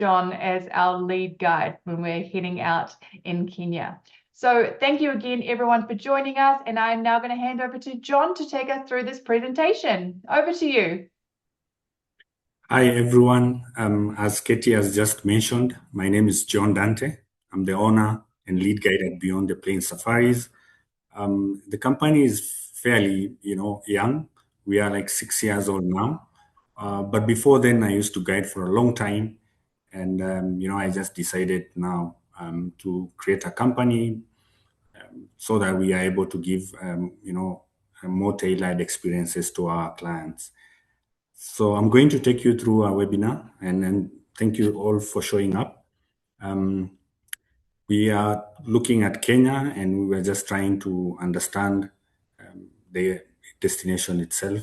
John as our lead guide when we're heading out in Kenya. So thank you again, everyone, for joining us. And I'm now going to hand over to John to take us through this presentation. Over to you. Hi, everyone. As Katie has just mentioned, my name is John Dante. I'm the owner and lead guide at Beyond the Plains Safaris. The company is fairly, young. We are like 6 years old now. But before then, I used to guide for a long time. And, I just decided now to create a company so that we are able to give, more tailored experiences to our clients. So I'm going to take you through our webinar, and thank you all for showing up. We are looking at Kenya, and we were just trying to understand the destination itself.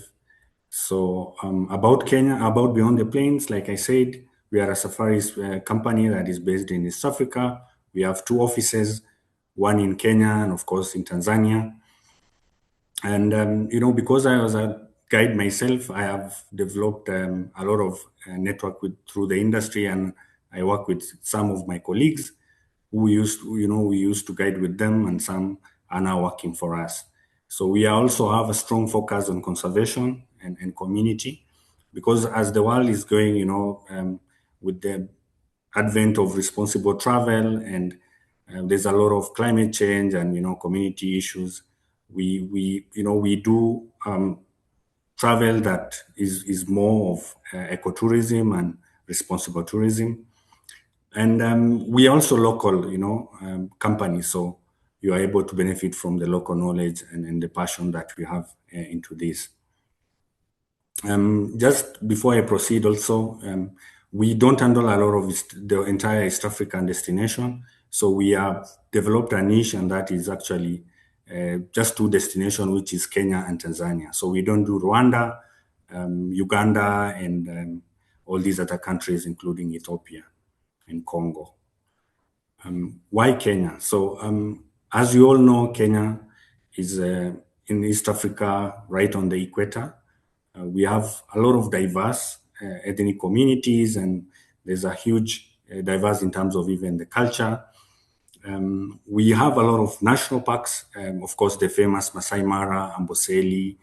So about Kenya, about Beyond the Plains, like I said, we are a safaris company that is based in East Africa. We have 2 offices, one in Kenya and of course in Tanzania. And, because I was a guide myself, I have developed a lot of network through the industry, and I work with some of my colleagues who we used to guide with them, and some are now working for us. So we also have a strong focus on conservation and community, because as the world is going, with the advent of responsible travel, and there's a lot of climate change and community issues. We do travel that is more of ecotourism and responsible tourism, and we also local companies, so you are able to benefit from the local knowledge and the passion that we have into this. Just before I proceed also, we don't handle a lot of the entire East African destination. So we have developed a niche, and that is actually just 2 destinations, which is Kenya and Tanzania. So we don't do Rwanda, Uganda, and all these other countries, including Ethiopia and Congo. Why Kenya? So as you all know, Kenya is in East Africa, right on the equator. We have a lot of diverse ethnic communities, and there's a huge diverse in terms of even the culture. We have a lot of national parks, of course, the famous Masai Mara, Amboseli,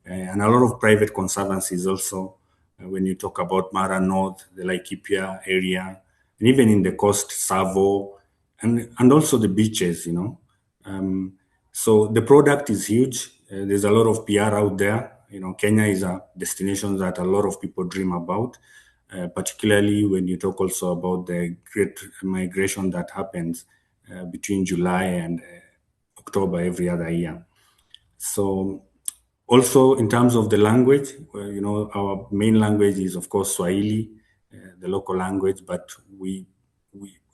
and a lot of private conservancies also. When you talk about Mara North, the Laikipia area, and even in the coast, Savo, and also the beaches, So the product is huge. There's a lot of PR out there. Kenya is a destination that a lot of people dream about, particularly when you talk also about the great migration that happens between July and October every other year. So also in terms of the language, our main language is of course Swahili, the local language, but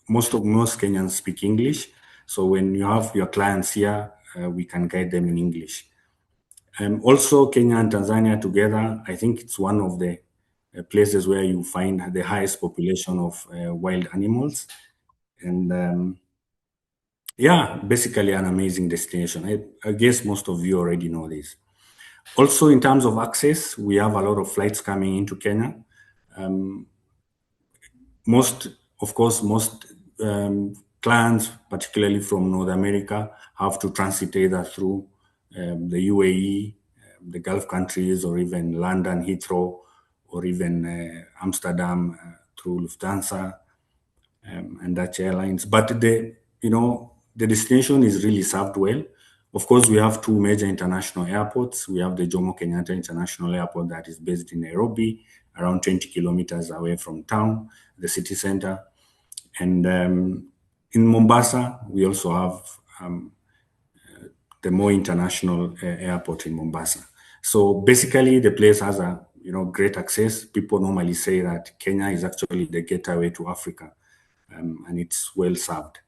most Kenyans speak English. So when you have your clients here, we can guide them in English. Also, Kenya and Tanzania together, I think it's one of the places where you find the highest population of wild animals. And basically an amazing destination. I guess most of you already know this. Also, in terms of access, we have a lot of flights coming into Kenya. Most clients, particularly from North America, have to transit either through the UAE, the Gulf countries, or even London, Heathrow, or even Amsterdam through Lufthansa and Dutch Airlines. But the destination is really served well. Of course, we have 2 major international airports. We have the Jomo Kenyatta International Airport that is based in Nairobi, around 20 kilometers away from town, the city center. And in Mombasa, we also have the more international airport in Mombasa. So basically, the place has a great access. People normally say that Kenya is actually the gateway to Africa, and it's well served.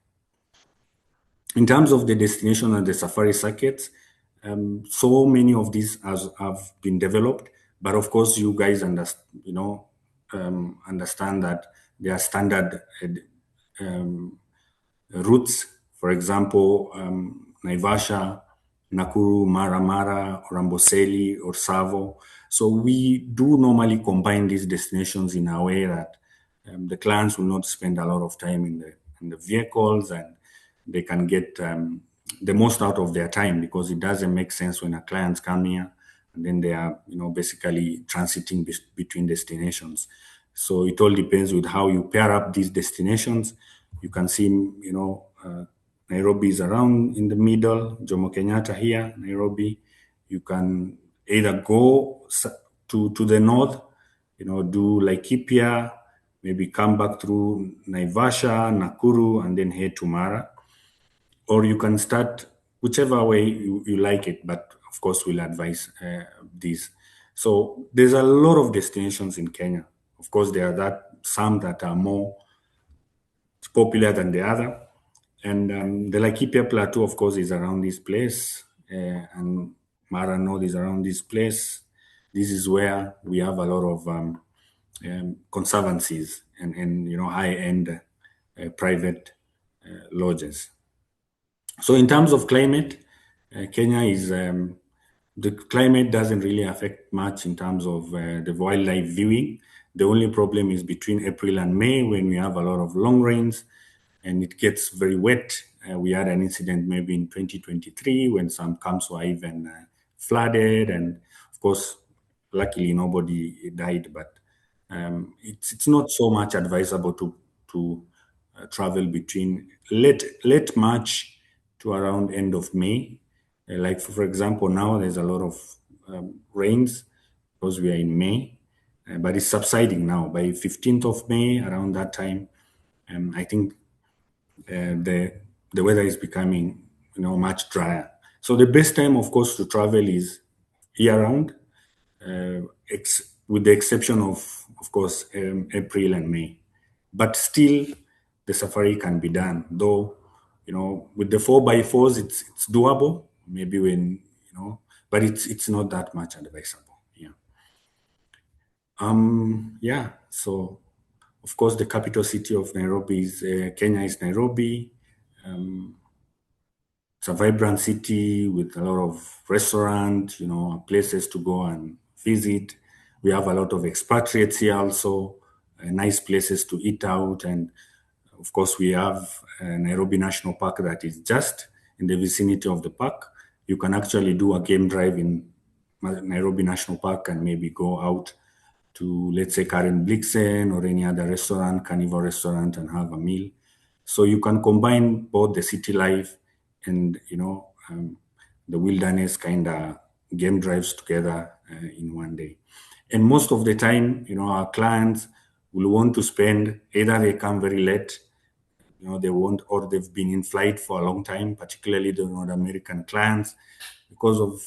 In terms of the destination and the safari circuits, so many of these have been developed, but of course, you guys understand that there are standard routes. For example, Naivasha, Nakuru, Mara, or Amboseli, or Savo. So we do normally combine these destinations in a way that the clients will not spend a lot of time in the vehicles, and they can get the most out of their time, because it doesn't make sense when a clients come here and then they are, basically transiting between destinations. So it all depends with how you pair up these destinations. You can see, Nairobi is around in the middle, Jomo Kenyatta here, Nairobi. You can either go to the north, do Laikipia, maybe come back through Naivasha, Nakuru, and then head to Mara. Or you can start whichever way you like it, but of course we'll advise this. So there's a lot of destinations in Kenya. Of course, there are some that are more popular than the other. And the Laikipia Plateau, of course, is around this place, and Mara North is around this place. This is where we have a lot of conservancies and high-end private lodges. So in terms of climate, Kenya is the climate doesn't really affect much in terms of the wildlife viewing. The only problem is between April and May, when we have a lot of long rains and it gets very wet. We had an incident maybe in 2023 when some camps were even flooded, and of course, luckily nobody died. But it's not so much advisable to travel between late March to around end of May. Like for example, now there's a lot of rains because we are in May, but it's subsiding now. By 15th of May, around that time, I think the weather is becoming much drier. So the best time, of course, to travel is year round, with the exception of course, April and May. But still, the safari can be done. Though, with the 4x4s, it's doable. Maybe when but it's not that much advisable. Yeah. Yeah. So, of course, the capital city of Nairobi is Kenya is Nairobi. It's a vibrant city with a lot of restaurants, places to go and visit. We have a lot of expatriates here also, nice places to eat out. And of course, we have Nairobi National Park that is just in the vicinity of the park. You can actually do a game drive in Nairobi National Park and maybe go out to, let's say, Karen Blixen or any other restaurant, Carnival restaurant, and have a meal. So you can combine both the city life and the wilderness kind of game drives together in one day. And most of the time, our clients will want to spend, either they come very late, they won't, or they've been in flight for a long time, particularly the North American clients, because of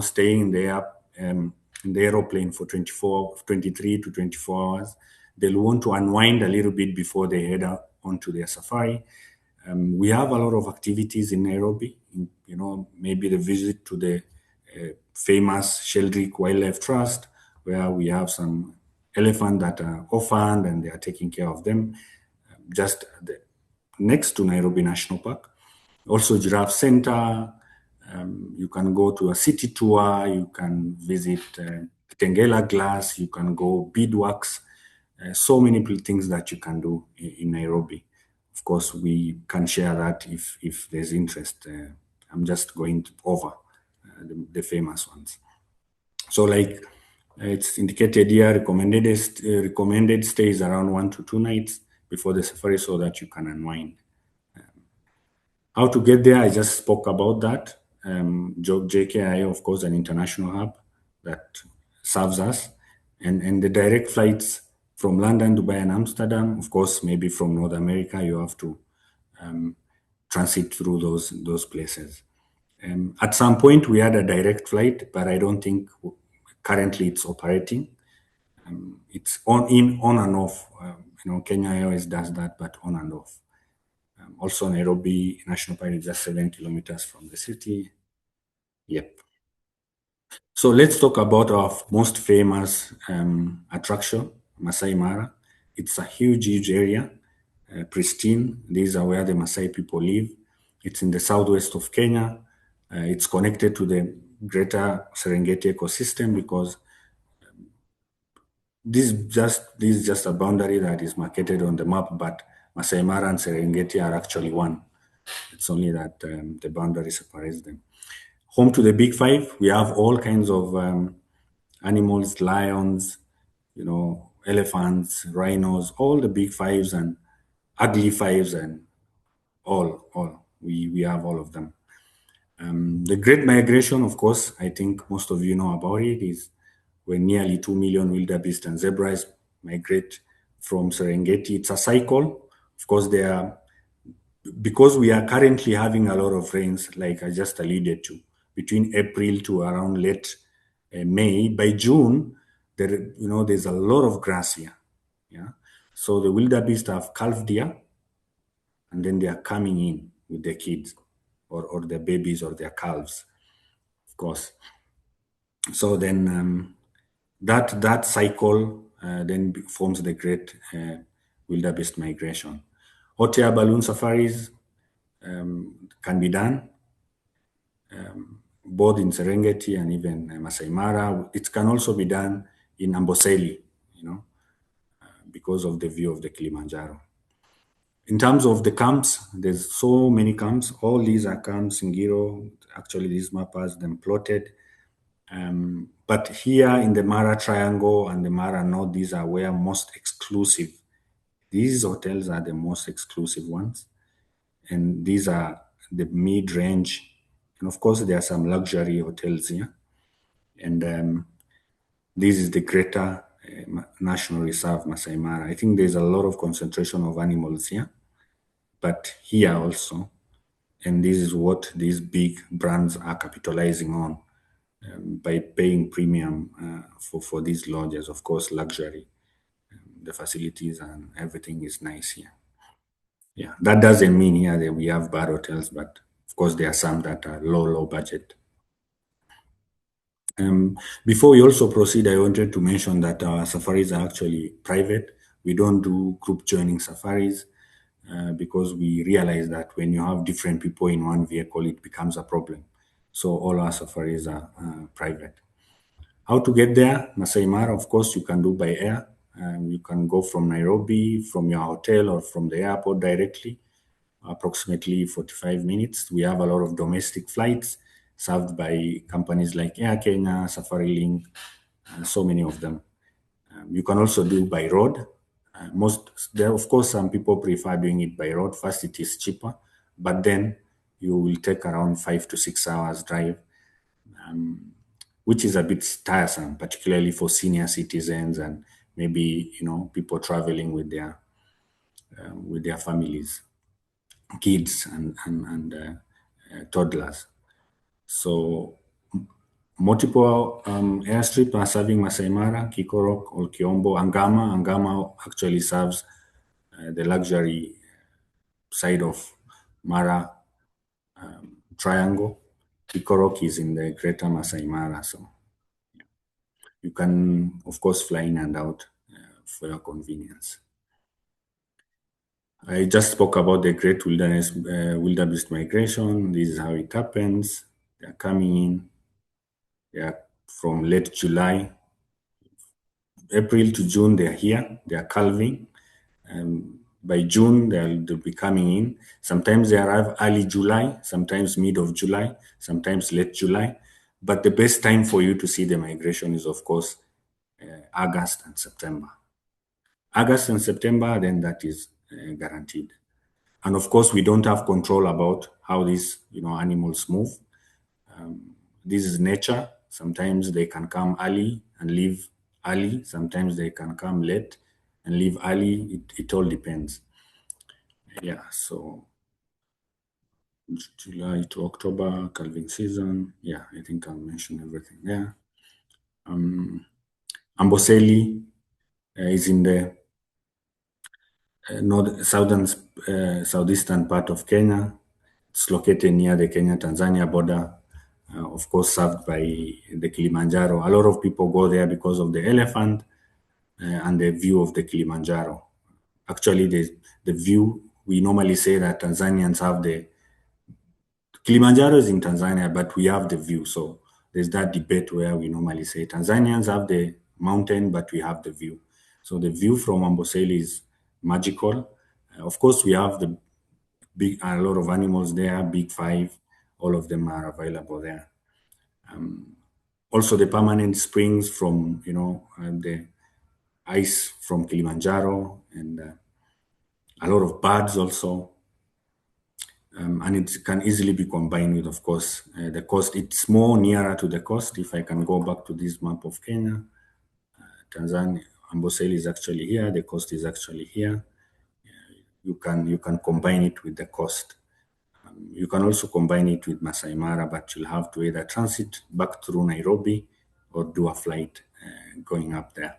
staying in the aeroplane for 23 to 24 hours. They'll want to unwind a little bit before they head out onto their safari. We have a lot of activities in Nairobi. Maybe the visit to the famous Sheldrick Wildlife Trust, where we have some elephants that are orphaned and they are taking care of them, just next to Nairobi National Park. Also, Giraffe Center. You can go to a city tour. You can visit Tengela Glass. You can go beadworks. So many things that you can do in Nairobi. Of course, we can share that if there's interest. I'm just going over the famous ones. So, like it's indicated here, recommended stays around 1 to 2 nights before the safari, so that you can unwind. How to get there, I just spoke about that. JKIA, of course, an international hub that serves us, and the direct flights from London, Dubai, and Amsterdam. Of course, maybe from North America, you have to transit through those places. At some point, we had a direct flight, but I don't think currently it's operating. It's on and off. Kenya Airways does that, but on and off. Also, Nairobi National Park is just 7 kilometers from the city. Yep. So let's talk about our most famous attraction, Masai Mara. It's a huge area, pristine. These are where the Masai people live. It's in the southwest of Kenya. It's connected to the greater Serengeti ecosystem because this is just a boundary that is marketed on the map, but Masai Mara and Serengeti are actually one. It's only that the boundary separates them. Home to the big five, we have all kinds of animals, lions, elephants, rhinos, all the big fives and ugly fives, and all. We have all of them. The Great Migration, of course, I think most of you know about it, is when nearly 2 million wildebeest and zebras migrate from Serengeti. It's a cycle. Of course, because we are currently having a lot of rains, like I just alluded to, between April to around late May. By June, there's a lot of grass here. Yeah. So the wildebeest have calved here, and then they are coming in with their kids or their babies or their calves, of course. So then that cycle then forms the great wildebeest migration. Hot air balloon safaris can be done both in Serengeti and even Masai Mara. It can also be done in Amboseli, because of the view of the Kilimanjaro. In terms of the camps, there's so many camps. All these are camps in Giro. Actually, these map has them plotted. But here in the Mara Triangle and the Mara North, these are where most exclusive. These hotels are the most exclusive ones. And these are the mid-range. And of course, there are some luxury hotels here. And this is the Greater National Reserve, Masai Mara. I think there's a lot of concentration of animals here, but here also. And this is what these big brands are capitalizing on by paying premium for these lodges. Of course, luxury. The facilities and everything is nice here. Yeah, that doesn't mean here that we have bad hotels, but of course there are some that are low budget. Before we also proceed, I wanted to mention that our safaris are actually private. We don't do group joining safaris because we realize that when you have different people in one vehicle, it becomes a problem. So all our safaris are private. How to get there? Masai Mara, of course, you can do by air. You can go from Nairobi, from your hotel, or from the airport directly, approximately 45 minutes. We have a lot of domestic flights served by companies like Air Kenya, Safari Link, so many of them. You can also do by road. There, of course, some people prefer doing it by road. First, it is cheaper, but then you will take around 5 to 6 hours drive, which is a bit tiresome, particularly for senior citizens and maybe people traveling with their families, kids and toddlers. So multiple airstrips are serving Masai Mara, Kikorok, Olkiombo, Angama. Angama actually serves the luxury side of Mara Triangle. Kikorok is in the Greater Masai Mara, so you can, of course, fly in and out for your convenience. I just spoke about the Great Wildebeest Migration. This is how it happens. They are coming in. They are from late July. April to June, they are here. They are calving. By June, they'll be coming in. Sometimes they arrive early July, sometimes mid of July, sometimes late July. But the best time for you to see the migration is, of course, August and September. August and September, then that is guaranteed. And of course, we don't have control about how these animals move. This is nature. Sometimes they can come early and leave early. Sometimes they can come late and leave early. It all depends. Yeah, so July to October, calving season. Yeah, I think I'll mention everything there. Amboseli is in the southeastern part of Kenya. It's located near the Kenya-Tanzania border. Of course, served by the Kilimanjaro. A lot of people go there because of the elephant and the view of the Kilimanjaro. Actually, the view, we normally say that Tanzanians have the Kilimanjaro is in Tanzania, but we have the view. So there's that debate where we normally say Tanzanians have the mountain, but we have the view. So the view from Amboseli is magical. Of course, we have the a lot of animals there, big five, all of them are available there. Also, the permanent springs from the ice from Kilimanjaro, and a lot of birds also. And it can easily be combined with, of course, the coast. It's more nearer to the coast. If I can go back to this map of Kenya, Tanzania, Amboseli is actually here. The coast is actually here. You can combine it with the coast. You can also combine it with Masai Mara, but you'll have to either transit back through Nairobi or do a flight going up there.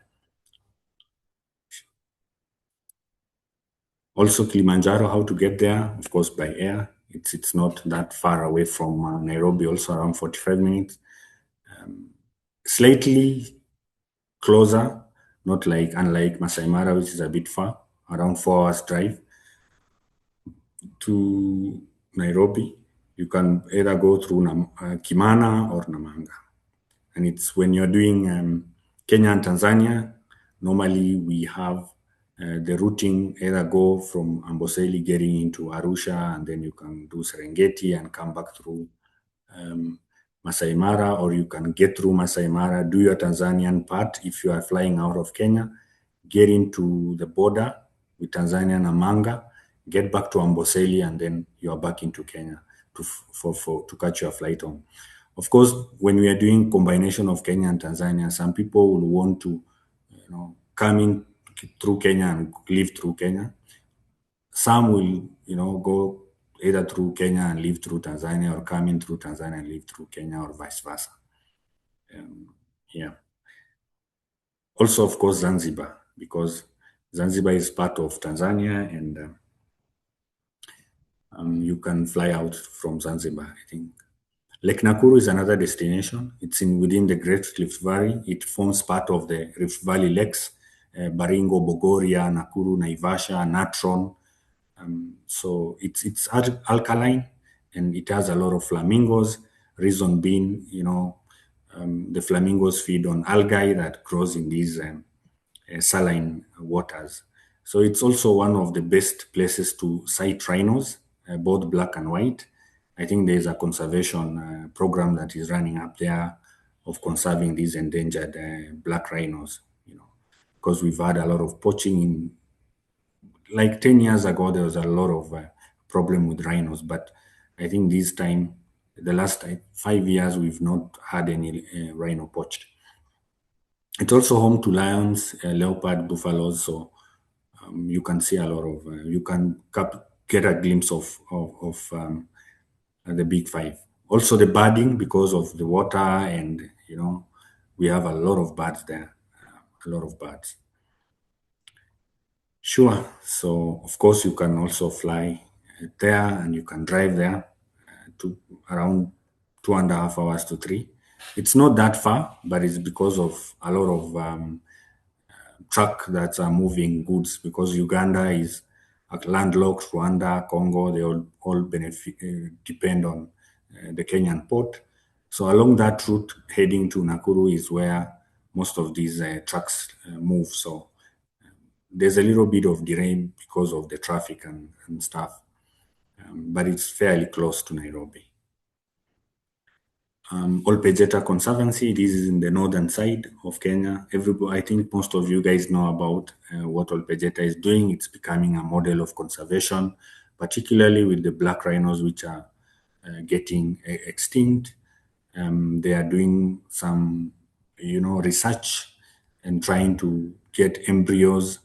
Also, Kilimanjaro, how to get there? Of course, by air. It's not that far away from Nairobi, also around 45 minutes. Slightly closer, not like unlike Masai Mara, which is a bit far, around 4 hours drive to Nairobi. You can either go through Kimana or Namanga. And it's when you're doing Kenya and Tanzania, normally we have the routing either go from Amboseli getting into Arusha, and then you can do Serengeti and come back through Masai Mara, or you can get through Masai Mara, do your Tanzanian part if you are flying out of Kenya, get into the border with Tanzania and Namanga, get back to Amboseli, and then you are back into Kenya to catch your flight home. Of course, when we are doing combination of Kenya and Tanzania, some people will want to, come in through Kenya and live through Kenya. Some will, go either through Kenya and live through Tanzania, or come in through Tanzania and live through Kenya, or vice versa. Yeah. Also, of course, Zanzibar, because Zanzibar is part of Tanzania, and you can fly out from Zanzibar, I think. Lake Nakuru is another destination. It's within the Great Rift Valley. It forms part of the Rift Valley lakes, Baringo, Bogoria, Nakuru, Naivasha, Natron. So it's alkaline, and it has a lot of flamingos. Reason being, the flamingos feed on algae that grows in these saline waters. So it's also one of the best places to sight rhinos, both black and white. I think there's a conservation program that is running up there of conserving these endangered black rhinos, because we've had a lot of poaching like 10 years ago, there was a lot of problem with rhinos, but I think this time, the last 5 years, we've not had any rhino poached. It's also home to lions, leopard, buffaloes, so you can see a lot of, you can get a glimpse of the big five. Also the birding, because of the water, and we have a lot of birds there, a lot of birds. Sure. So of course you can also fly there, and you can drive there to around 2.5 hours to 3. It's not that far, but it's because of a lot of truck that are moving goods, because Uganda is landlocked, Rwanda, Congo, they all benefit, depend on the Kenyan port. So along that route heading to Nakuru is where most of these trucks move. So there's a little bit of delay because of the traffic and stuff, but it's fairly close to Nairobi. Olpejeta Conservancy, this is in the northern side of Kenya. I think most of you guys know about what Olpejeta is doing. It's becoming a model of conservation, particularly with the black rhinos, which are getting extinct. They are doing some, research and trying to get embryos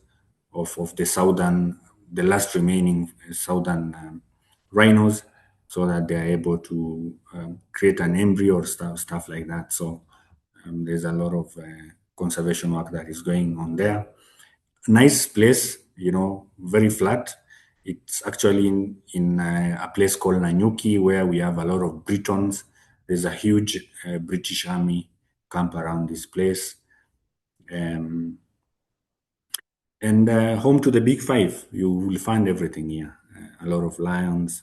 of the last remaining southern rhinos, so that they are able to create an embryo or stuff like that. So there's a lot of conservation work that is going on there. Nice place, very flat. It's actually in a place called Nanyuki, where we have a lot of Britons. There's a huge British Army camp around this place. And home to the big five. You will find everything here. A lot of lions.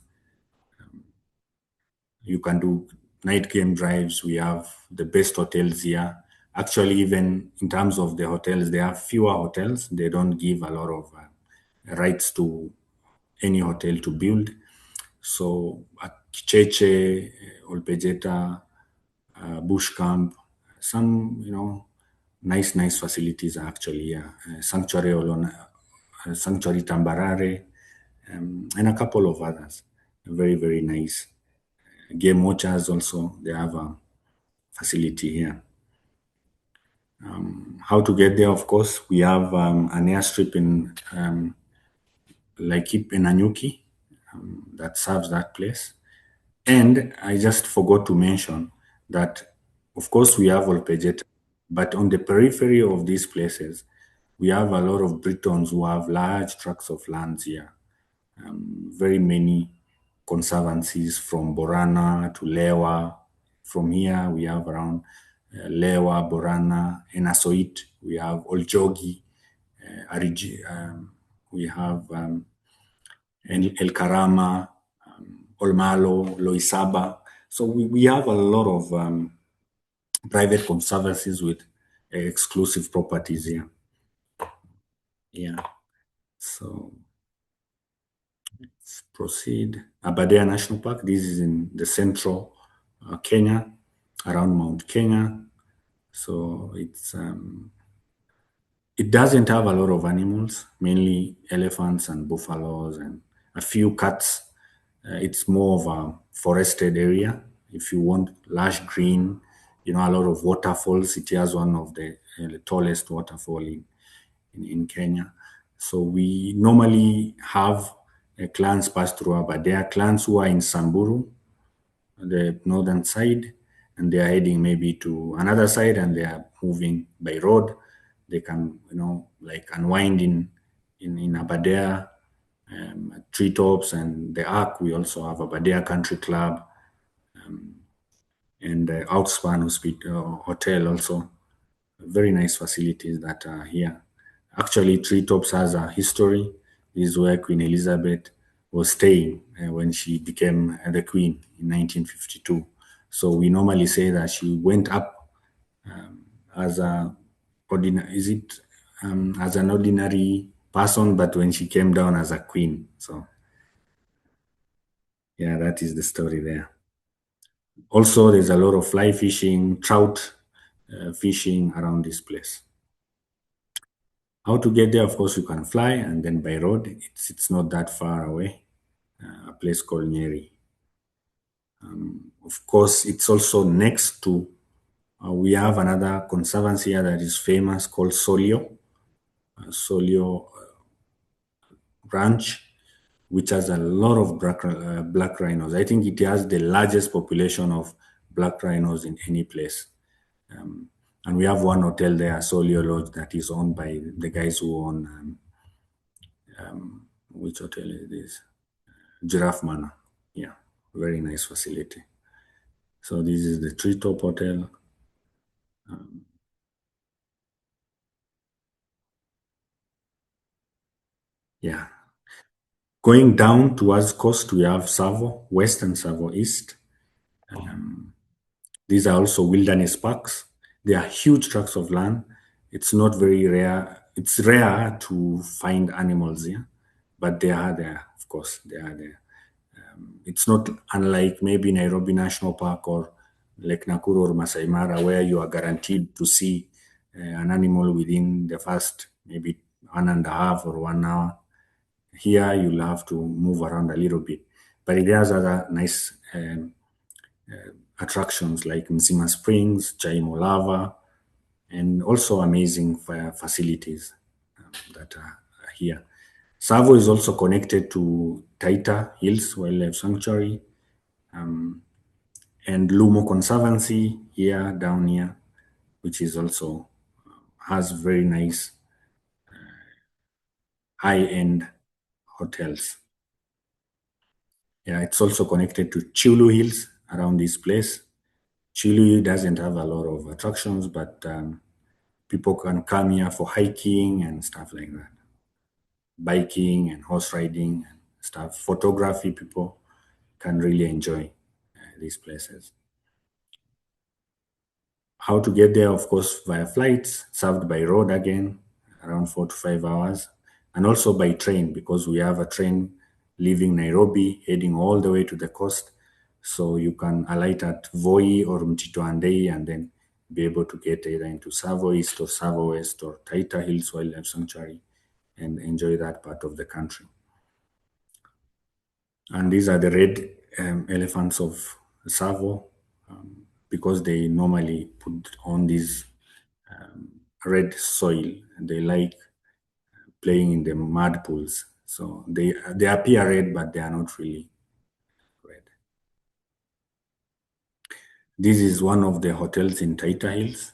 You can do night game drives. We have the best hotels here. Actually, even in terms of the hotels, they have fewer hotels. They don't give a lot of rights to any hotel to build. So at Kicheche, Olpejeta, Bush Camp, some nice facilities are actually here. Sanctuary Olona, Sanctuary Tambarare, and a couple of others. Very nice. Game Watchers also, they have a facility here. How to get there? Of course, we have an airstrip in Laikip in Anyuki that serves that place. And I just forgot to mention that, of course, we have Olpejeta, but on the periphery of these places, we have a lot of Britons who have large tracts of lands here. Very many conservancies from Borana to Lewa. From here, we have around Lewa, Borana, and Asoit. We have Oljogi, Ariji, we have El Karama, Olmalo, Loisaba. So we have a lot of private conservancies with exclusive properties here. Yeah. So let's proceed. Aberdare National Park. This is in the central Kenya, around Mount Kenya. So it doesn't have a lot of animals, mainly elephants and buffaloes and a few cats. It's more of a forested area. If you want lush green, a lot of waterfalls. It has one of the tallest waterfall in Kenya. So we normally have clans pass through Aberdare, clans who are in Samburu, the northern side, and they are heading maybe to another side and they are moving by road. They can, like unwind in Aberdare, treetops and the Ark. We also have Aberdare Country Club and the Outspan Hotel also. Very nice facilities that are here. Actually, Treetops has a history. This is where Queen Elizabeth was staying when she became the Queen in 1952. So we normally say that she went up as a as an ordinary person, but when she came down as a queen. So yeah, that is the story there. Also, there's a lot of fly fishing, trout fishing around this place. How to get there? Of course, you can fly and then by road. It's not that far away. A place called Nyeri. Of course, it's also next to. We have another conservancy here that is famous called Solio. Solio Ranch, which has a lot of black rhinos. I think it has the largest population of black rhinos in any place. And we have one hotel there, Solio Lodge, that is owned by the guys who own which hotel is this? Giraffe Manor. Yeah, very nice facility. So this is the Treetop Hotel. Yeah. Going down towards coast, we have Savo West and Savo East. These are also wilderness parks. They are huge tracts of land. It's not very rare. It's rare to find animals here, but they are there. Of course, they are there. It's not unlike maybe Nairobi National Park or Lake Nakuru or Masai Mara, where you are guaranteed to see an animal within the first maybe 1.5 or 1 hour. Here, you'll have to move around a little bit. But it has other nice attractions like Mzima Springs, Chaimo Lava, and also amazing facilities that are here. Savo is also connected to Taita Hills Wildlife Sanctuary and Lumo Conservancy here, down here, which is also has very nice high-end hotels. Yeah, it's also connected to Chulu Hills around this place. Chulu doesn't have a lot of attractions, but people can come here for hiking and stuff like that. Biking and horse riding and stuff. Photography, people can really enjoy these places. How to get there, of course, via flights, served by road again, around 4 to 5 hours, and also by train, because we have a train leaving Nairobi, heading all the way to the coast. So you can alight at Voi or Mtito Andei and then be able to get either into Savo East or Savo West or Taita Hills Wildlife Sanctuary and enjoy that part of the country. And these are the red elephants of Savo, because they normally put on these red soil and they like playing in the mud pools. So they appear red, but they are not really red. This is one of the hotels in Taita Hills.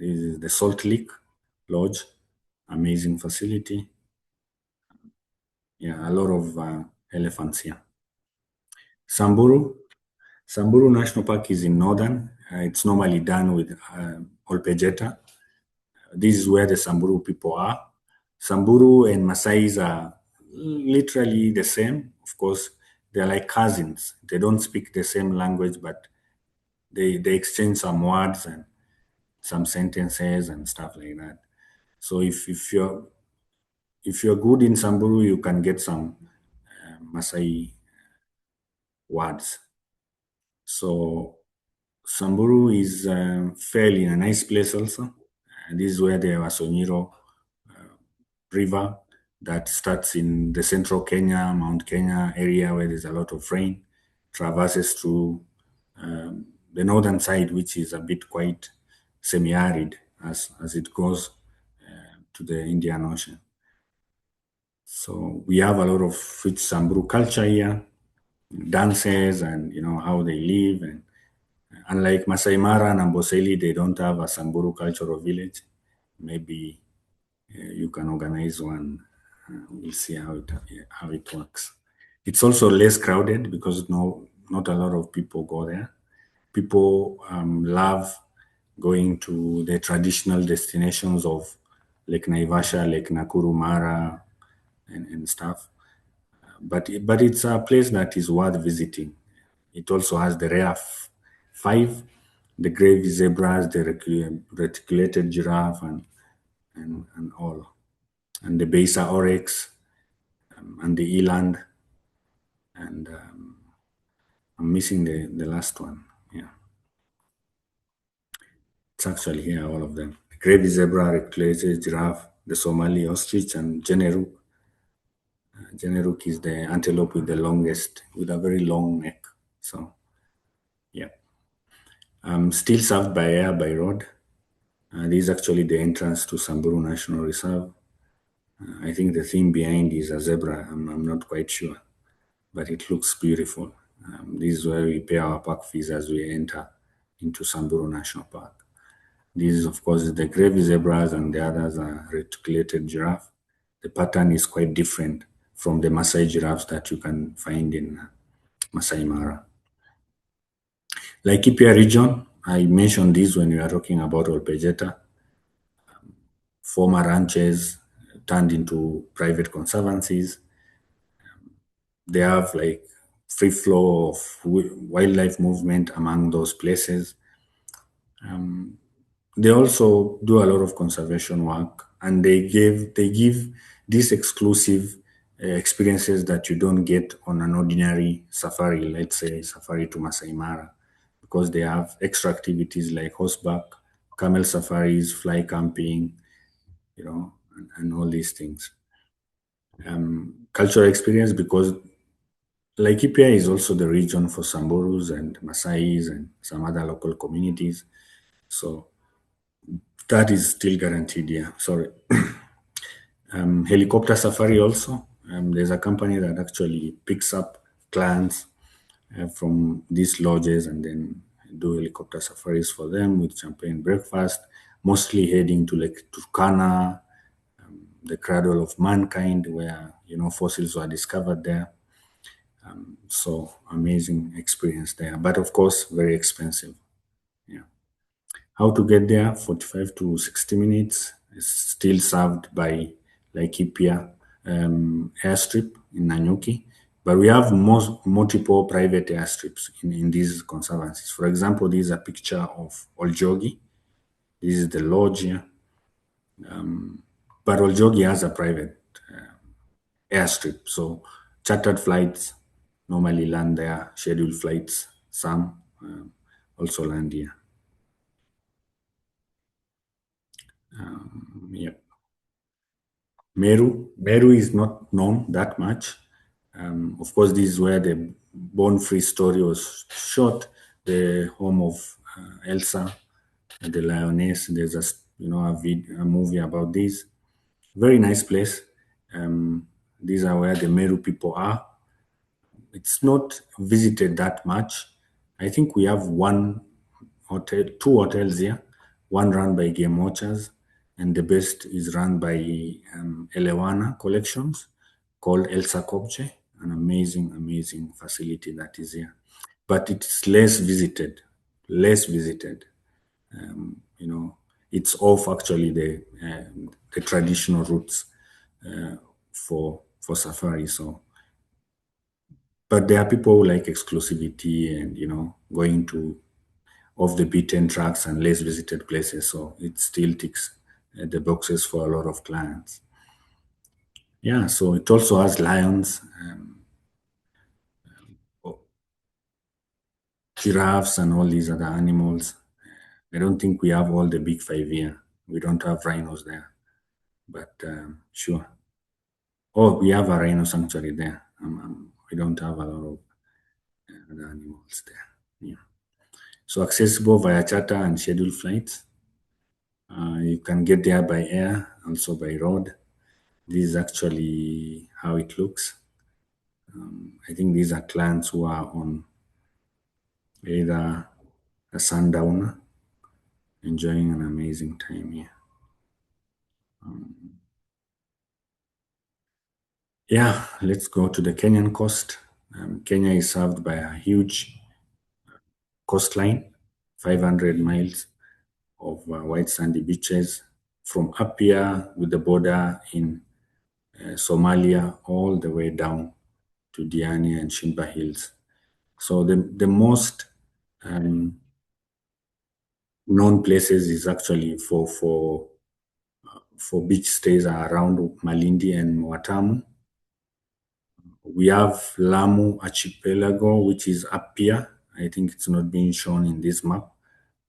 This is the Salt Lake Lodge, amazing facility. Yeah, a lot of elephants here. Samburu. Samburu National Park is in northern. It's normally done with Olpejeta. This is where the Samburu people are. Samburu and Masais are literally the same. Of course, they're like cousins. They don't speak the same language, but they exchange some words and some sentences and stuff like that. So if you're good in Samburu, you can get some Masai words. So Samburu is fairly a nice place also. This is where the Wasonyiro River that starts in the central Kenya, Mount Kenya area where there's a lot of rain, traverses through the northern side, which is a bit quite semi-arid as it goes to the Indian Ocean. So we have a lot of rich Samburu culture here, dances and how they live. And unlike Masai Mara and Amboseli, they don't have a Samburu cultural village. Maybe you can organize one. We'll see how it works. It's also less crowded because not a lot of people go there. People love going to the traditional destinations of Lake Naivasha, Lake Nakuru, Mara, and stuff. But it's a place that is worth visiting. It also has the rare five, the gravy zebras, the reticulated giraffe, and all, and the Besa oryx, and the eland, and I'm missing the last one. Yeah, it's actually here, all of them: the gravy zebra, reticulated giraffe, the Somali ostrich, and Generuk. Generuk is the antelope with the longest, with a very long neck. So, yeah. Still served by air, by road. This is actually the entrance to Samburu National Reserve. I think the theme behind is a zebra. I'm not quite sure, but it looks beautiful. This is where we pay our park fees as we enter into Samburu National Park. This is, of course, the gravy zebras, and the others are reticulated giraffe. The pattern is quite different from the Maasai giraffes that you can find in Masai Mara. Laikipia region, I mentioned this when we were talking about Olpejeta. Former ranches turned into private conservancies. They have like free flow of wildlife movement among those places. They also do a lot of conservation work, and they give these exclusive experiences that you don't get on an ordinary safari, let's say safari to Masai Mara, because they have extra activities like horseback, camel safaris, fly camping, and all these things. Cultural experience, because Laikipia is also the region for Samburus and Masais and some other local communities. So that is still guaranteed, yeah. Sorry. Helicopter safari also. There's a company that actually picks up clients from these lodges and then do helicopter safaris for them with champagne breakfast, mostly heading to Lake Turkana, the cradle of mankind, where fossils were discovered there. So amazing experience there, but of course very expensive. Yeah. How to get there? 45 to 60 minutes. It's still served by Laikipia airstrip in Nanyuki, but we have multiple private airstrips in these conservancies. For example, this is a picture of Oljogi. This is the lodge here. But Oljogi has a private airstrip, so chartered flights normally land there. Scheduled flights, some also land here. Yeah. Meru is not known that much. Of course, this is where the Born Free story was shot, the home of Elsa, the lioness. There's a movie about this. Very nice place. These are where the Meru people are. It's not visited that much. I think we have two hotels here. One run by Game Watchers, and the best is run by Elewana Collections, called Elsa Kopche, an amazing, amazing facility that is here. But it's less visited, less visited. You know, it's off actually the traditional routes for safari. So but there are people who like exclusivity and going to off the beaten tracks and less visited places. So it still ticks the boxes for a lot of clients. Yeah, so it also has lions, giraffes, and all these other animals. I don't think we have all the big five here. We don't have rhinos there, but sure. Oh, we have a rhino sanctuary there. We don't have a lot of other animals there. Yeah. So accessible via charter and scheduled flights. You can get there by air, also by road. This is actually how it looks. I think these are clients who are on either a sundowner, enjoying an amazing time here. Yeah, let's go to the Kenyan coast. Kenya is served by a huge coastline, 500 miles of white sandy beaches from up here with the border in Somalia all the way down to Diani and Shimba Hills. So the most known places is actually for beach stays are around Malindi and Watamu. We have Lamu Archipelago, which is up here. I think it's not being shown in this map.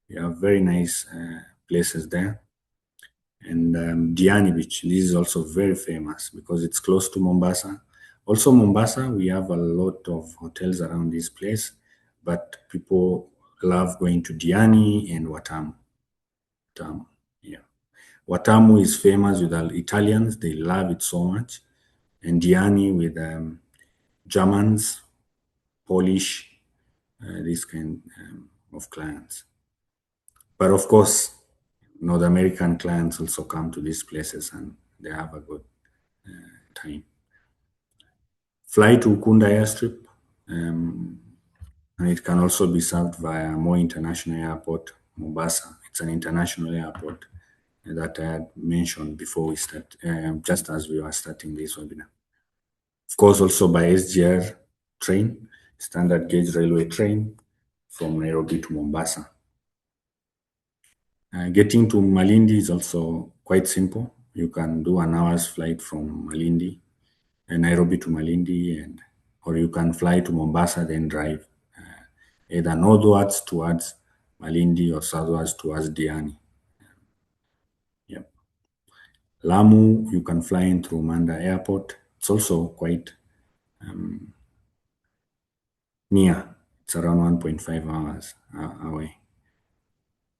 We have very nice places there. And Diani Beach, this is also very famous because it's close to Mombasa. Also, Mombasa, we have a lot of hotels around this place, but people love going to Diani and Watamu. Watamu, yeah. Watamu is famous with the Italians; they love it so much, and Diani with Germans, Polish, this kind of clients. But of course, North American clients also come to these places and they have a good time. Fly to Ukunda airstrip, and it can also be served via Moi International Airport, Mombasa. It's an international airport that I had mentioned before we start, just as we were starting this webinar. Of course, also by SGR train, standard gauge railway train from Nairobi to Mombasa. Getting to Malindi is also quite simple. You can do an hour's flight from Malindi, Nairobi to Malindi, or you can fly to Mombasa, then drive either northwards towards Malindi or southwards towards Diani. Yep. Lamu, you can fly in through Manda Airport. It's also quite near. It's around 1.5 hours away.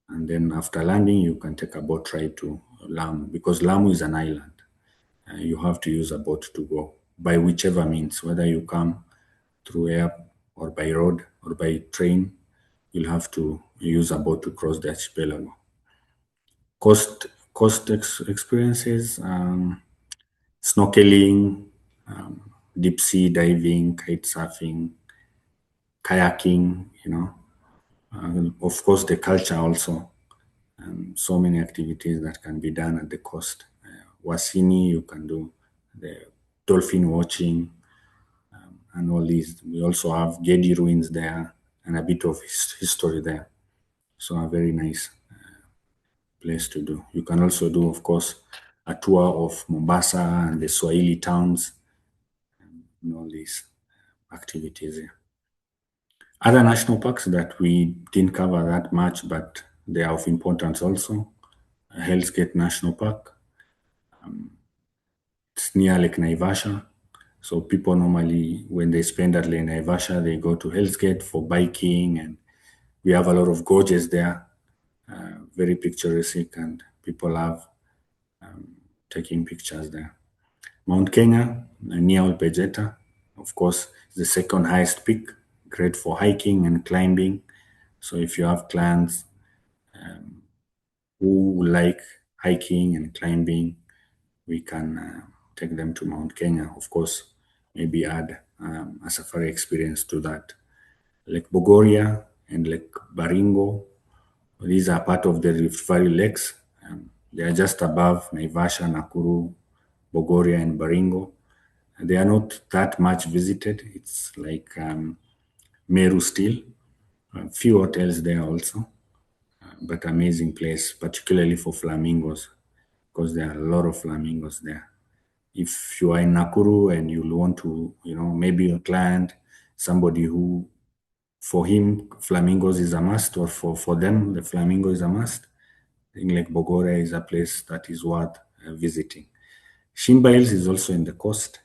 And then after landing, you can take a boat ride to Lamu because Lamu is an island. You have to use a boat to go by whichever means, whether you come through air or by road or by train, you'll have to use a boat to cross the archipelago. Experiences, snorkeling, deep sea diving, kite surfing, kayaking, of course the culture also. So many activities that can be done at the coast. Wasini, you can do the dolphin watching and all these. We also have Gedi ruins there and a bit of history there. So a very nice place to do. You can also do, of course, a tour of Mombasa and the Swahili towns and all these activities here. Other national parks that we didn't cover that much, but they are of importance also. Hell's Gate National Park. It's near Lake Naivasha. So people normally, when they spend at Lake Naivasha, they go to Hell's Gate for biking, and we have a lot of gorges there, very picturesque, and people love taking pictures there. Mount Kenya, near Olpejeta, of course, is the second highest peak, great for hiking and climbing. So if you have clients who like hiking and climbing, we can take them to Mount Kenya. Of course, maybe add a safari experience to that. Lake Bogoria and Lake Baringo, these are part of the Rift Valley lakes. They are just above Naivasha, Nakuru, Bogoria, and Baringo. They are not that much visited. It's like Meru still. A few hotels there also, but amazing place, particularly for flamingos, because there are a lot of flamingos there. If you are in Nakuru and you want to, maybe a client, somebody who, for him, flamingos is a must, or for them, the flamingo is a must, I think Lake Bogoria is a place that is worth visiting. Shimba Hills is also in the coast,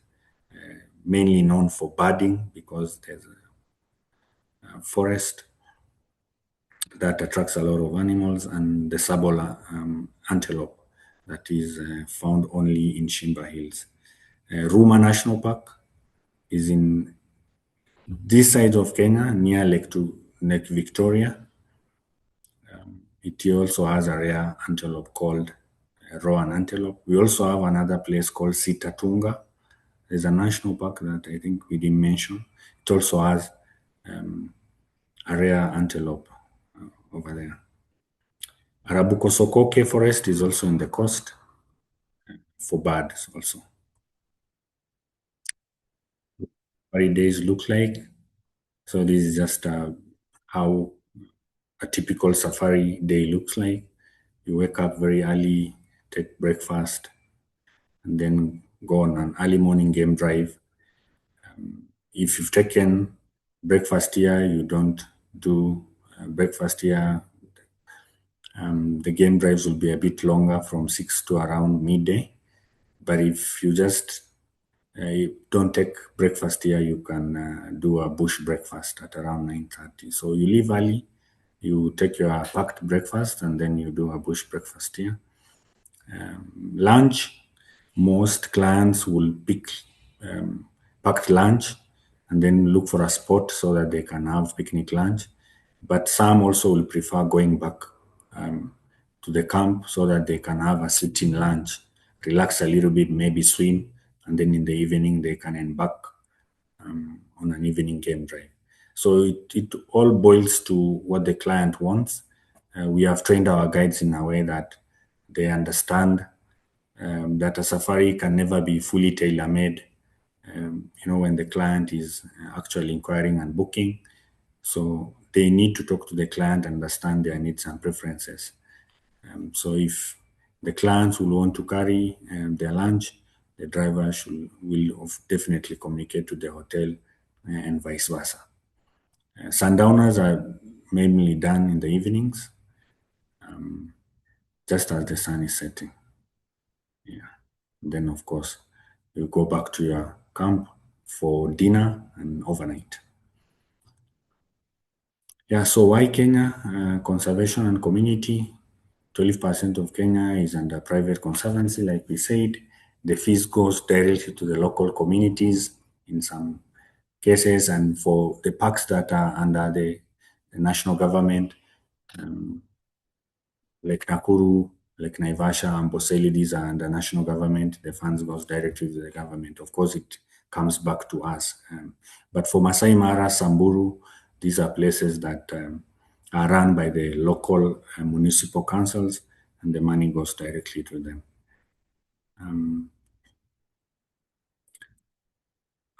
mainly known for birding because there's a forest that attracts a lot of animals, and the Sabola antelope that is found only in Shimba Hills. Ruma National Park is in this side of Kenya, near Lake Victoria. It also has a rare antelope called Rowan antelope. We also have another place called Sitatunga. There's a national park that I think we didn't mention. It also has a rare antelope over there. Arabuko Sokoke forest is also in the coast for birds also. What days look like. So this is just how a typical safari day looks like. You wake up very early, take breakfast, and then go on an early morning game drive. If you've taken breakfast here, you don't do breakfast here. The game drives will be a bit longer from 6 to around midday. But if you just don't take breakfast here, you can do a bush breakfast at around 9:30. So you leave early, you take your packed breakfast, and then you do a bush breakfast here. Lunch, most clients will pick packed lunch and then look for a spot so that they can have picnic lunch. But some also will prefer going back to the camp so that they can have a sitting lunch, relax a little bit, maybe swim, and then in the evening they can embark on an evening game drive. So it all boils to what the client wants. We have trained our guides in a way that they understand that a safari can never be fully tailor-made, when the client is actually inquiring and booking. So they need to talk to the client, understand their needs and preferences. So if the clients will want to carry their lunch, the driver will definitely communicate to the hotel and vice versa. Sundowners are mainly done in the evenings, just as the sun is setting. Yeah. Then, of course, you go back to your camp for dinner and overnight. Yeah, so why Kenya? Conservation and community. 12% of Kenya is under private conservancy, like we said. The fees goes directly to the local communities in some cases, and for the parks that are under the national government, like Nakuru, like Naivasha, Amboseli, these are under national government. The funds goes directly to the government. Of course, it comes back to us. But for Masai Mara, Samburu, these are places that are run by the local municipal councils, and the money goes directly to them.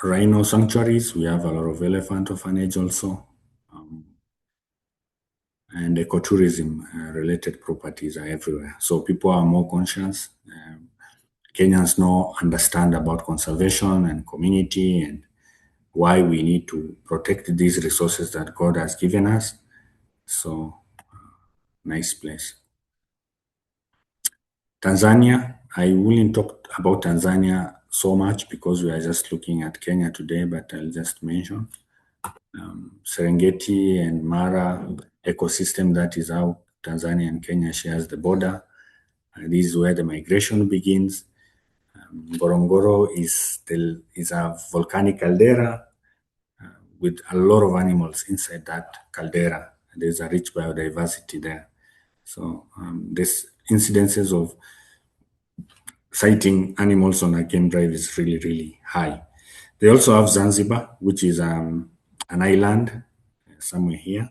Rhino sanctuaries, we have a lot of elephant orphanage also. and ecotourism related properties are everywhere. So people are more conscious. Kenyans now understand about conservation and community and why we need to protect these resources that God has given us. So, nice place. Tanzania, I wouldn't talk about Tanzania so much because we are just looking at Kenya today, but I'll just mention Serengeti and Mara ecosystem. That is how Tanzania and Kenya shares the border. This is where the migration begins. Ngorongoro is a volcanic caldera with a lot of animals inside that caldera. There's a rich biodiversity there. So there's incidences of sighting animals on a game drive is really, really high. They also have Zanzibar, which is an island somewhere here.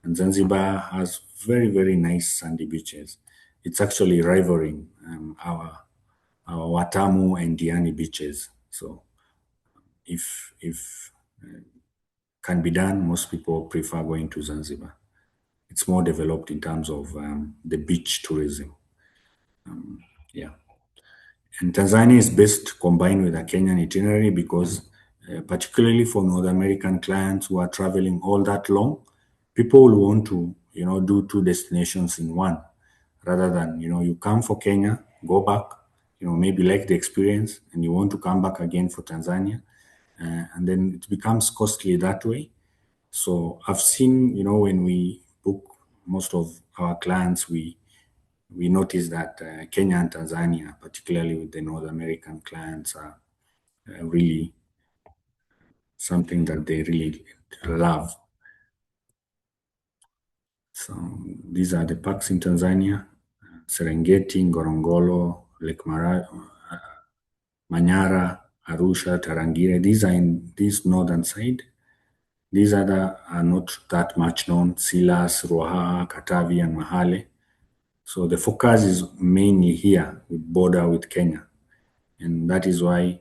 And Zanzibar has very, very nice sandy beaches. It's actually rivaling our Watamu and Diani beaches. So if can be done, most people prefer going to Zanzibar. It's more developed in terms of the beach tourism. Yeah. And Tanzania is best combined with a Kenyan itinerary because, particularly for North American clients who are traveling all that long, people will want to, do two destinations in one, rather than, you come for Kenya, go back, maybe like the experience, and you want to come back again for Tanzania, and then it becomes costly that way. So I've seen, when we book most of our clients, we notice that Kenya and Tanzania, particularly with the North American clients, are really something that they really love. So these are the parks in Tanzania: Serengeti, Ngorongoro, Lake Manyara, Arusha, Tarangire. These are in this northern side. These other are not that much known: Silas, Ruaha, Katavi, and Mahale. So the focus is mainly here with border with Kenya. And that is why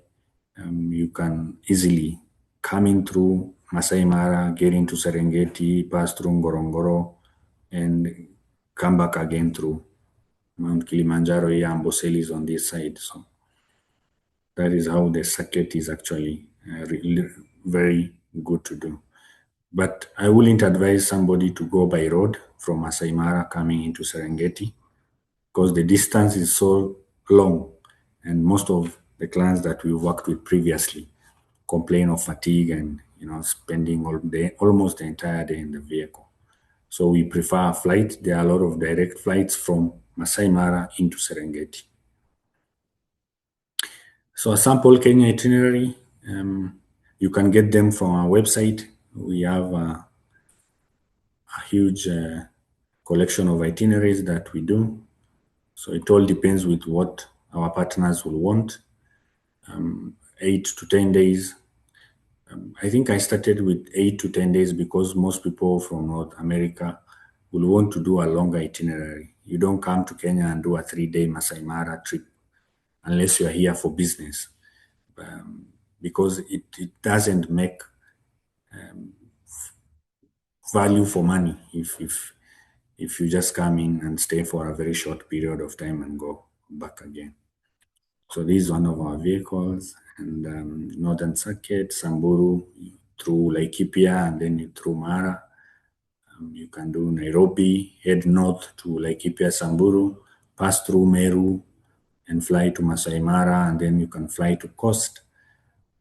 you can easily come in through Masai Mara, get into Serengeti, pass through Ngorongoro, and come back again through Mount Kilimanjaro. Here, Amboseli is on this side. So that is how the circuit is actually really very good to do. But I wouldn't advise somebody to go by road from Masai Mara coming into Serengeti because the distance is so long, and most of the clients that we worked with previously complain of fatigue and spending almost the entire day in the vehicle. So we prefer a flight. There are a lot of direct flights from Masai Mara into Serengeti. So a sample Kenya itinerary, you can get them from our website. We have a huge collection of itineraries that we do. So it all depends with what our partners will want. 8 to 10 days. I think I started with 8 to 10 days because most people from North America will want to do a longer itinerary. You don't come to Kenya and do a 3-day Masai Mara trip unless you are here for business, because it doesn't make value for money if you just come in and stay for a very short period of time and go back again. So this is one of our vehicles, and Northern Circuit, Samburu, through Laikipia, and then through Mara. You can do Nairobi, head north to Laikipia, Samburu, pass through Meru, and fly to Masai Mara, and then you can fly to Coast.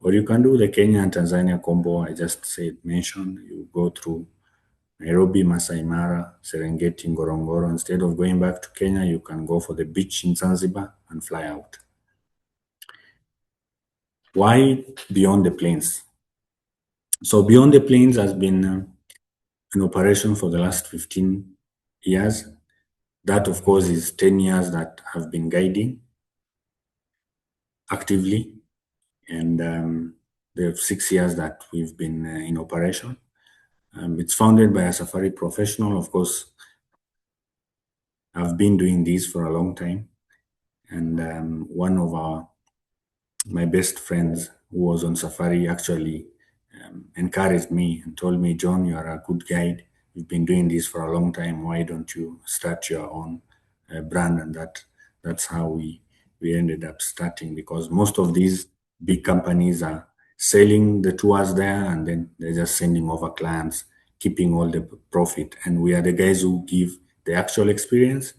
Or you can do the Kenya and Tanzania combo I just mentioned. You go through Nairobi, Masai Mara, Serengeti, Ngorongoro. Instead of going back to Kenya, you can go for the beach in Zanzibar and fly out. Why Beyond the Plains? So Beyond the Plains has been in operation for the last 15 years. That, of course, is 10 years that have been guiding actively, and the 6 years that we've been in operation. It's founded by a safari professional. Of course, I've been doing this for a long time, and one of my best friends who was on safari actually encouraged me and told me, John, you are a good guide. you've been doing this for a long time. Why don't you start your own brand? And that's how we ended up starting, because most of these big companies are selling the tours there, and then they're just sending over clients, keeping all the profit. And we are the guys who give the actual experience,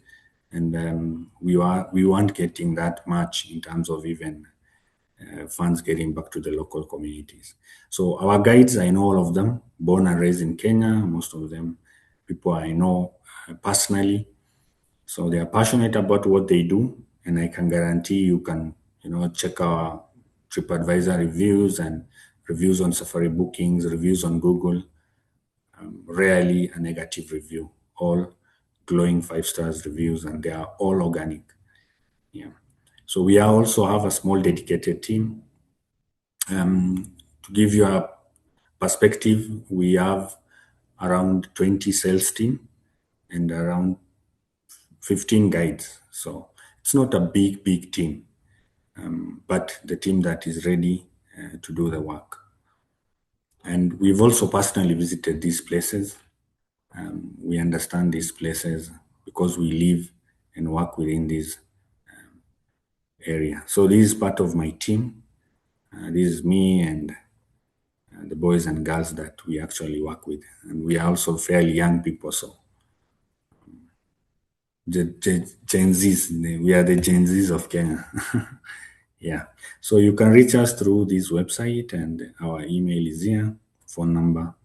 and we weren't getting that much in terms of even funds getting back to the local communities. So our guides, I know all of them, born and raised in Kenya. Most of them people I know personally. So they are passionate about what they do, and I can guarantee you can, check our TripAdvisor reviews and reviews on Safari bookings, reviews on Google. Rarely a negative review, all glowing 5 stars reviews, and they are all organic. Yeah. So we also have a small dedicated team. To give you a perspective, we have around 20 sales team and around 15 guides. So it's not a big team, but the team that is ready to do the work. And we've also personally visited these places. We understand these places because we live and work within this area. So this is part of my team. This is me and the boys and girls that we actually work with. And we are also fairly young people. So Gen Zs, we are the Gen Zs of Kenya. Yeah. So you can reach us through this website, and our email is here, phone number.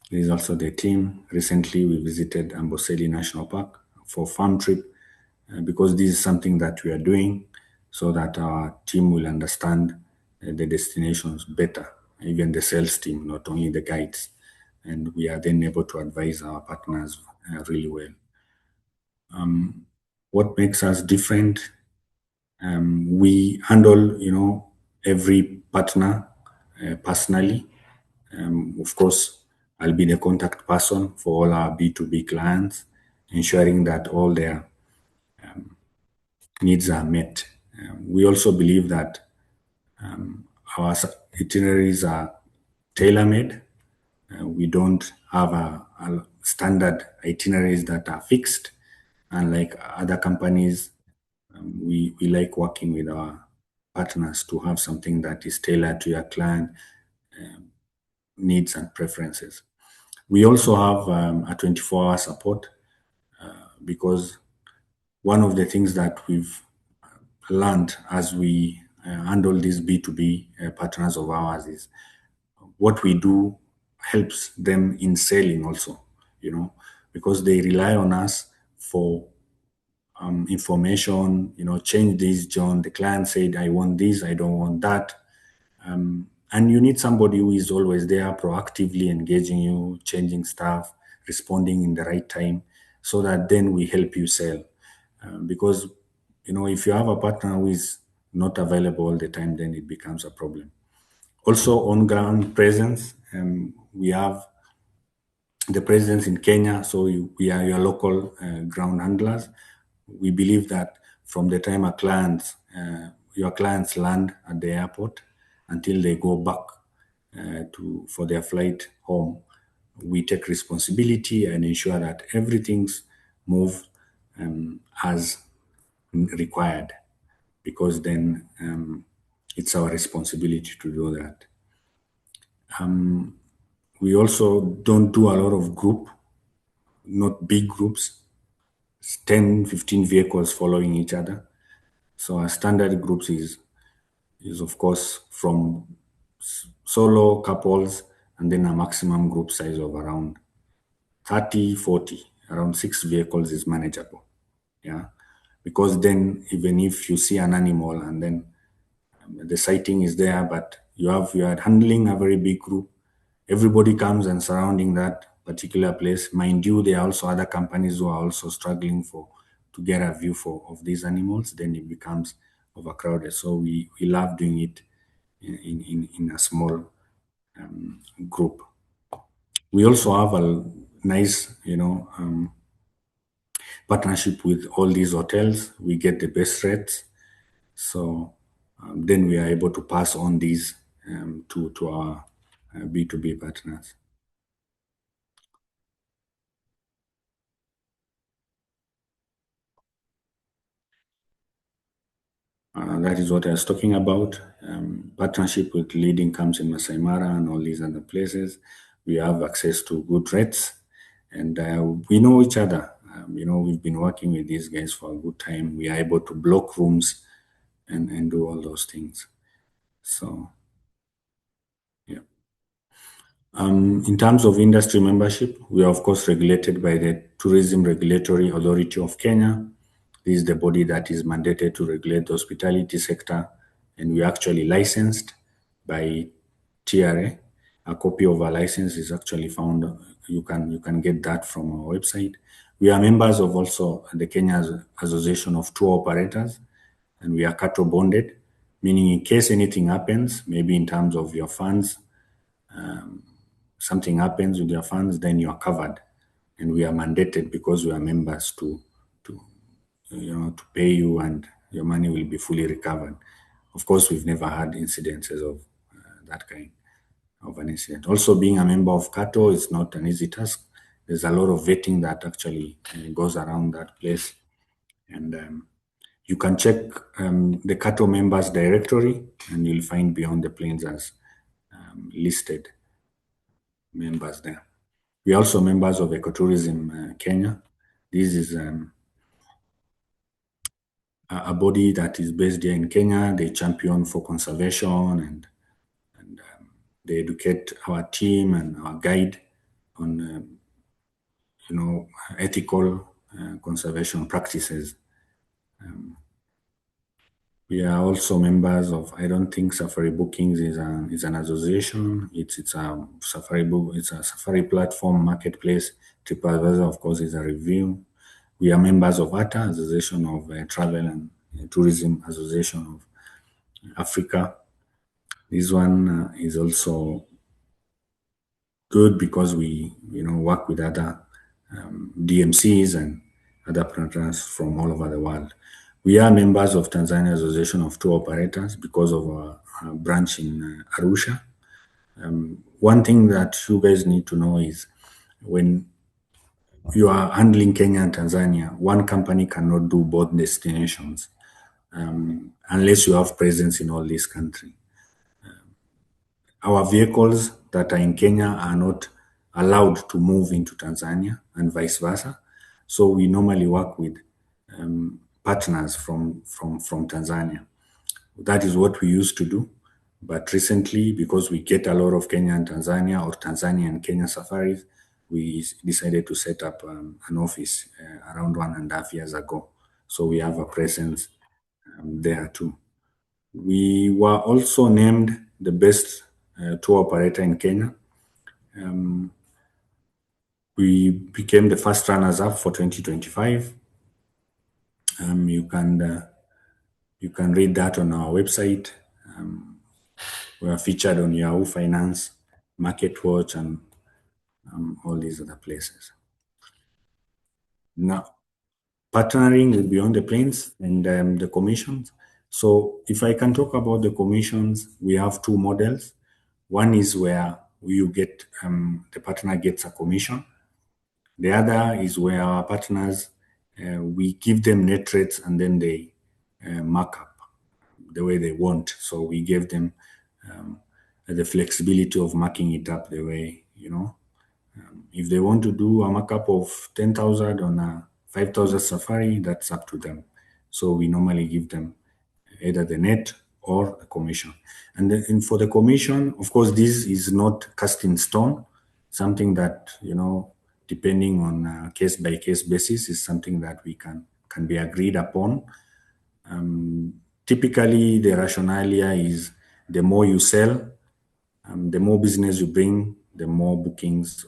There is also the team. Recently, we visited Amboseli National Park for farm trip because this is something that we are doing so that our team will understand the destinations better, even the sales team, not only the guides. And we are then able to advise our partners really well. What makes us different? We handle, every partner personally. Of course, I'll be the contact person for all our B2B clients, ensuring that all their needs are met. We also believe that our itineraries are tailor-made. We don't have a standard itineraries that are fixed. Unlike other companies, we like working with our partners to have something that is tailored to your client needs and preferences. We also have a 24-hour support because one of the things that we've learned as we handle these B2B partners of ours is what we do helps them in selling also, because they rely on us for information, change this, John. The client said, I want this, I don't want that. And you need somebody who is always there, proactively engaging you, changing stuff, responding in the right time, so that then we help you sell. Because, if you have a partner who is not available all the time, then it becomes a problem. Also, on ground presence, we have the presence in Kenya, so we are your local ground handlers. We believe that from the time your clients land at the airport until they go back for their flight home, we take responsibility and ensure that everything's moved as required, because then it's our responsibility to do that. We also don't do a lot of not big groups, 10, 15 vehicles following each other. So our standard groups is of course from solo couples, and then a maximum group size of around 30, 40, around 6 vehicles is manageable. Yeah. Because then even if you see an animal and then the sighting is there, but you are handling a very big group, everybody comes and surrounding that particular place. Mind you, there are also other companies who are also struggling to get a view of these animals. Then it becomes overcrowded. So we love doing it in a small group. We also have a nice, partnership with all these hotels. We get the best rates. So then we are able to pass on these to our B2B partners. That is what I was talking about. Partnership with leading camps in Masai Mara and all these other places. We have access to good rates, and we know each other. We've been working with these guys for a good time. We are able to block rooms and do all those things. So, yeah. In terms of industry membership, we are of course regulated by the Tourism Regulatory Authority of Kenya. This is the body that is mandated to regulate the hospitality sector, and we are actually licensed by TRA. A copy of our license is actually found. You can get that from our website. We are members of also the Kenya Association of Tour Operators, and we are cattle bonded, meaning in case anything happens, maybe in terms of your funds, something happens with your funds, then you are covered, and we are mandated because we are members to pay you, and your money will be fully recovered. Of course, we've never had incidences of that kind of an incident. Also, being a member of CATO is not an easy task. There's a lot of vetting that actually goes around that place, and you can check the CATO members directory, and you'll find Beyond the Plains as listed members there. We are also members of Ecotourism Kenya. This is a body that is based here in Kenya. They champion for conservation, and they educate our team and our guide on ethical conservation practices. We are also members of, I don't think Safari Bookings is an association. It's a Safari platform marketplace. TripAdvisor, of course, is a review. We are members of ATA, Association of Travel and Tourism Association of Africa. This one is also good because we work with other DMCs and other partners from all over the world. We are members of Tanzania Association of Tour Operators because of our branch in Arusha. One thing that you guys need to know is when you are handling Kenya and Tanzania, one company cannot do both destinations unless you have presence in all these countries. Our vehicles that are in Kenya are not allowed to move into Tanzania and vice versa. So we normally work with partners from Tanzania. That is what we used to do. But recently, because we get a lot of Kenya and Tanzania, or Tanzania and Kenya safaris, we decided to set up an office around 1.5 years ago. So we have a presence there too. We were also named the best tour operator in Kenya. We became the first runners-up for 2025. You can read that on our website. We are featured on Yahoo Finance, MarketWatch, and all these other places. Now, partnering with Beyond the Plains and the commissions. So if I can talk about the commissions, we have two models. One is where you get the partner gets a commission. The other is where our partners, we give them net rates and then they mark up the way they want. So we give them the flexibility of marking it up the way, if they want to do a markup of 10,000 on a 5,000 safari, that's up to them. So we normally give them either the net or the commission. And then for the commission, of course, this is not cast in stone. Something that, depending on a case-by-case basis, is something that we can be agreed upon. Typically, the rationale here is the more you sell, the more business you bring, the more bookings.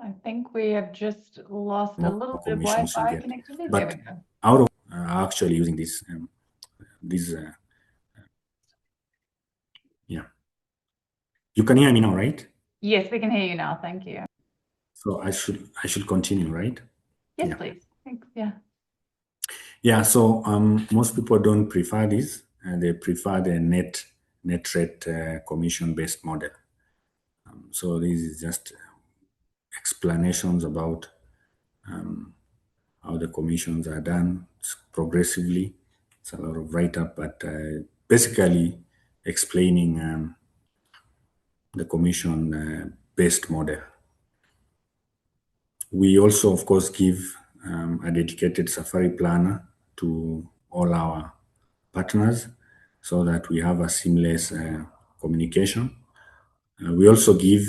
I think we have just lost a little bit of Commissions you Wi-Fi get. connectivity. But there we go. out of actually using this, yeah. You can hear me now, right? Yes, we can hear you now. Thank you. So I should continue, right? Yes, Yeah. please. Thanks. Yeah. Yeah. So most people don't prefer this, and they prefer the net rate commission based model. So this is just explanations about how the commissions are done. It's progressively. It's a lot of write-up, but basically explaining the commission-based model. We also, of course, give a dedicated safari planner to all our partners so that we have a seamless communication. We also give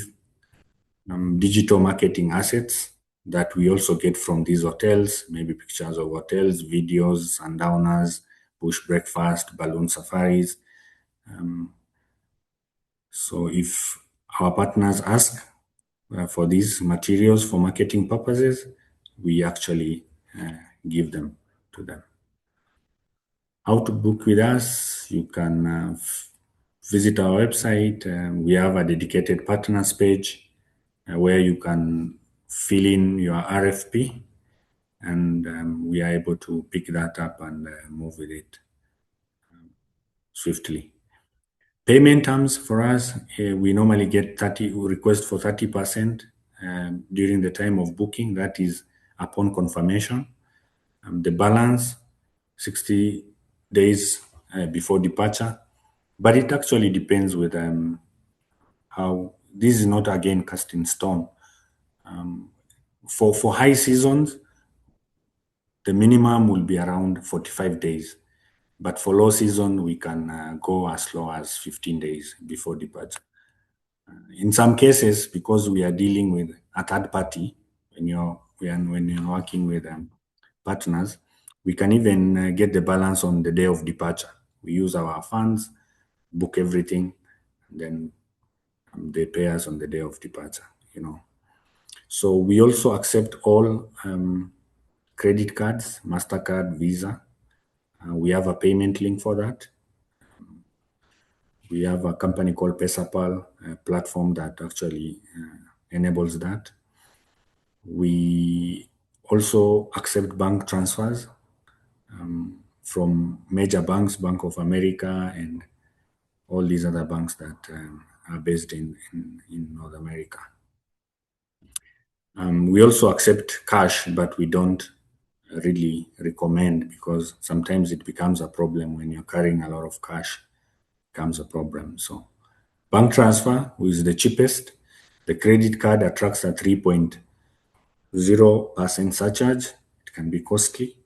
digital marketing assets that we also get from these hotels, maybe pictures of hotels, videos, sundowners, bush breakfast, balloon safaris. So if our partners ask for these materials for marketing purposes, we actually give them to them. How to book with us? You can visit our website. We have a dedicated partners page where you can fill in your RFP, and we are able to pick that up and move with it swiftly. Payment terms for us, we normally get 30 request for 30% during the time of booking. That is upon confirmation. The balance 60 days before departure, but it actually depends with how this is not again cast in stone. For high seasons, the minimum will be around 45 days. But for low season, we can go as low as 15 days before departure. In some cases, because we are dealing with a third party, when you're working with partners, we can even get the balance on the day of departure. We use our funds, book everything, and then they pay us on the day of departure. So we also accept all credit cards, MasterCard, Visa. We have a payment link for that. We have a company called PesaPal, a platform that actually enables that. We also accept bank transfers from major banks, Bank of America, and all these other banks that are based in North America. We also accept cash, but we don't really recommend because sometimes it becomes a problem when you're carrying a lot of cash. Becomes a problem. So bank transfer is the cheapest. The credit card attracts a 3.0% surcharge. It can be costly.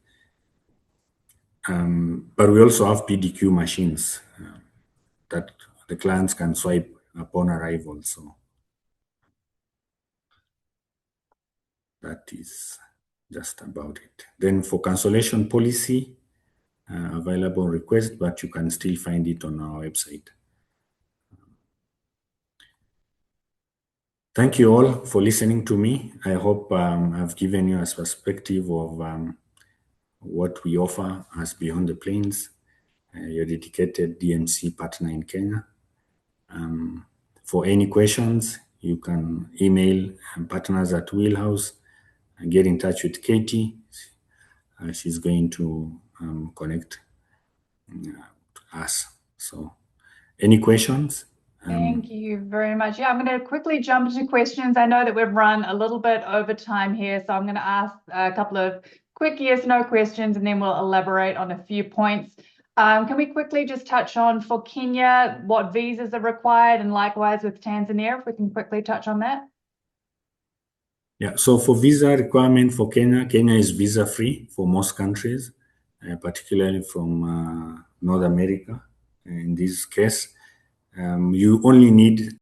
But we also have PDQ machines that the clients can swipe upon arrival. So that is just about it. Then for cancellation policy, available request, but you can still find it on our website. Thank you all for listening to me. I hope I've given you a perspective of what we offer as Beyond the Plains, your dedicated DMC partner in Kenya. For any questions, you can email partners@wheelhouse and get in touch with Katie. She's going to connect us. So any questions? Thank you very much. Yeah, I'm going to quickly jump into questions. I know that we've run a little bit over time here, so I'm going to ask a couple of quick yes/no questions, and then we'll elaborate on a few points. Can we quickly just touch on for Kenya, what visas are required, and likewise with Tanzania, if we can quickly touch on that? Yeah, so for visa requirement for Kenya is visa-free for most countries, particularly from North America. In this case, you only need